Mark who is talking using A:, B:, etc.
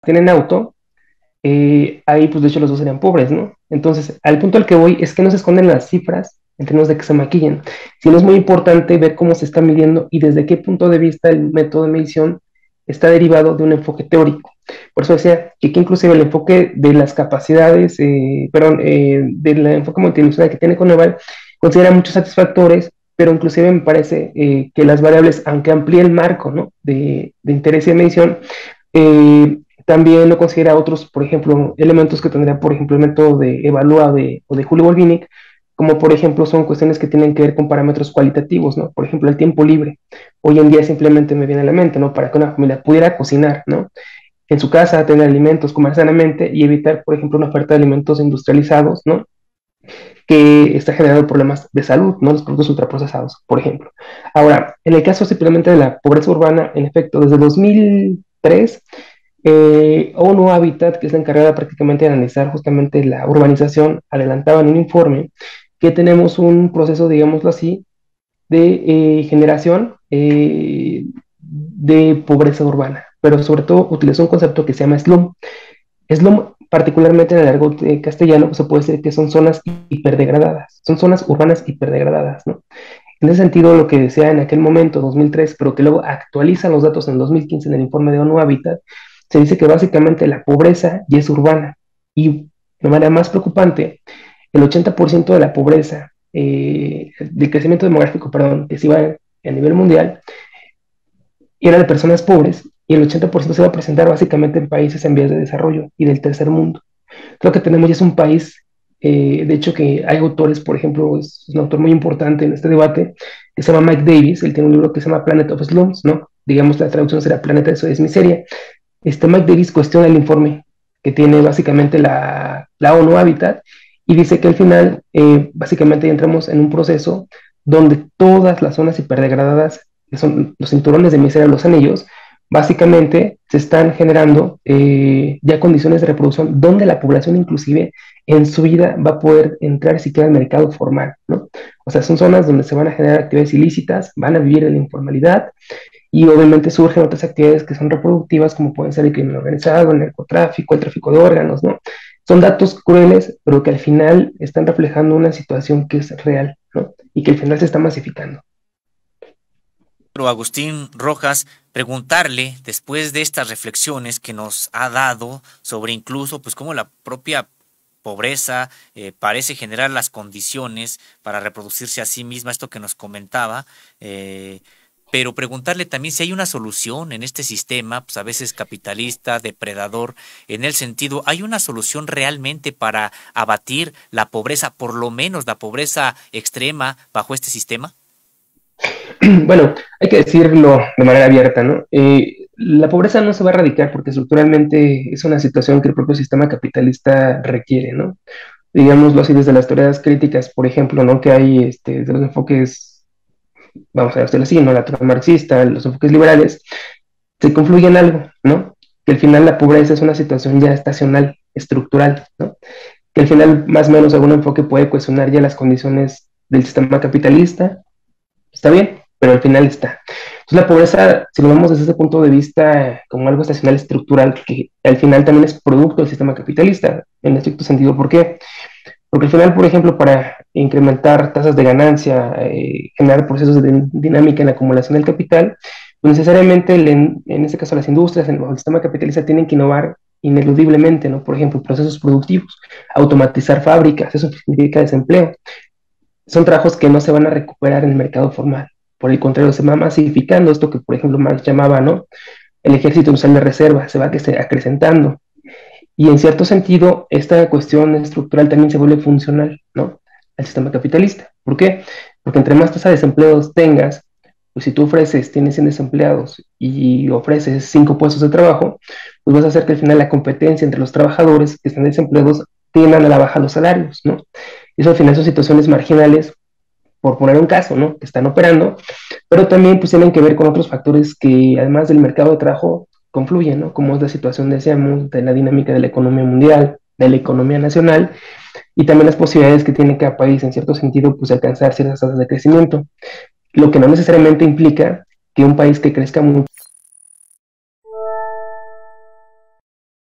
A: tienen auto, ahí pues de hecho los dos serían pobres, ¿no? Entonces, al punto al que voy es que no se esconden las cifras en términos de que se maquillen, sino es muy importante ver cómo se está midiendo y desde qué punto de vista el método de medición está derivado de un enfoque teórico. Por eso decía que aquí inclusive el enfoque de las capacidades, del enfoque multidimensional que tiene Coneval, considera muchos satisfactores, pero inclusive me parece que las variables, aunque amplíe el marco, ¿no?, de interés y de medición, también no considera otros, por ejemplo, elementos que tendría, por ejemplo, el método de Evalúa o de Julio Volvinic, como por ejemplo son cuestiones que tienen que ver con parámetros cualitativos, ¿no? Por ejemplo, el tiempo libre. Hoy en día simplemente me viene a la mente, ¿no? Para que una familia pudiera cocinar, ¿no?, en su casa, tener alimentos, comer sanamente y evitar, por ejemplo, una oferta de alimentos industrializados, ¿no?, que está generando problemas de salud, ¿no?, los productos ultraprocesados, por ejemplo. Ahora, en el caso simplemente de la pobreza urbana, en efecto, desde 2003, ONU Habitat, que es la encargada prácticamente de analizar justamente la urbanización, adelantaba en un informe que tenemos un proceso, digámoslo así, de generación de pobreza urbana, pero sobre todo utilizó un concepto que se llama slum. Slum, particularmente en el argot castellano, pues se puede decir que son zonas hiperdegradadas, son zonas urbanas hiperdegradadas, ¿no? En ese sentido, lo que decía en aquel momento, 2003, pero que luego actualizan los datos en 2015 en el informe de ONU Habitat, se dice que básicamente la pobreza ya es urbana. Y de manera más preocupante, el 80% de la pobreza, del crecimiento demográfico, perdón, que se iba a nivel mundial, era de personas pobres y el 80% se va a presentar básicamente en países en vías de desarrollo y del tercer mundo. Creo que tenemos ya es un país, de hecho que hay autores, por ejemplo, es un autor muy importante en este debate, que se llama Mike Davis, él tiene un libro que se llama Planet of Slums, ¿no? Digamos la traducción será Planeta de es miseria. Mike Davis cuestiona el informe que tiene básicamente la ONU Habitat y dice que al final básicamente entramos en un proceso donde todas las zonas hiperdegradadas, que son los cinturones de miseria, los anillos, básicamente se están generando ya condiciones de reproducción donde la población inclusive en su vida va a poder entrar siquiera al mercado formal, ¿no? O sea, son zonas donde se van a generar actividades ilícitas, van a vivir en la informalidad y obviamente surgen otras actividades que son reproductivas como pueden ser el crimen organizado, el narcotráfico, el tráfico de órganos, ¿no? Son datos crueles, pero que al final están reflejando una situación que es real, ¿no? Y que al final se está masificando.
B: Pero Agustín Rojas, preguntarle, después de estas reflexiones que nos ha dado sobre incluso pues cómo la propia pobreza parece generar las condiciones para reproducirse a sí misma, esto que nos comentaba, pero preguntarle también si hay una solución en este sistema, pues a veces capitalista, depredador, en el sentido, ¿hay una solución realmente para abatir la pobreza, por lo menos la pobreza extrema bajo este sistema?
A: Bueno, hay que decirlo de manera abierta, ¿no? La pobreza no se va a erradicar porque estructuralmente es una situación que el propio sistema capitalista requiere, ¿no? Digámoslo así, desde las teorías críticas, por ejemplo, ¿no?, que hay de los enfoques, vamos a decirlo así, ¿no?, la teoría marxista, los enfoques liberales, se confluyen en algo, ¿no? Que al final la pobreza es una situación ya estacional, estructural, ¿no? Que al final más o menos algún enfoque puede cuestionar ya las condiciones del sistema capitalista, está bien, pero al final está. Entonces la pobreza, si lo vemos desde ese punto de vista como algo estacional estructural, que al final también es producto del sistema capitalista, en estricto sentido. ¿Por qué? Porque al final, por ejemplo, para incrementar tasas de ganancia, generar procesos de dinámica en la acumulación del capital, pues necesariamente en este caso las industrias, en el sistema capitalista tienen que innovar ineludiblemente, ¿no? Por ejemplo, procesos productivos, automatizar fábricas, eso significa desempleo. Son trabajos que no se van a recuperar en el mercado formal. Por el contrario, se va masificando esto que, por ejemplo, Marx llamaba, ¿no?, el ejército industrial de reserva, se va acrecentando. Y en cierto sentido, esta cuestión estructural también se vuelve funcional, ¿no?, al sistema capitalista. ¿Por qué? Porque entre más tasa de desempleados tengas, pues si tú tienes 100 desempleados y ofreces 5 puestos de trabajo, pues vas a hacer que al final la competencia entre los trabajadores que están desempleados tiendan a la baja los salarios, ¿no? Eso al final son situaciones marginales, por poner un caso, ¿no?, que están operando, pero también pues tienen que ver con otros factores que además del mercado de trabajo confluyen, ¿no?, como es la situación, decíamos, de la dinámica de la economía mundial, de la economía nacional, y también las posibilidades que tiene cada país, en cierto sentido, pues alcanzar ciertas tasas de crecimiento, lo que no necesariamente implica que un país que crezca mucho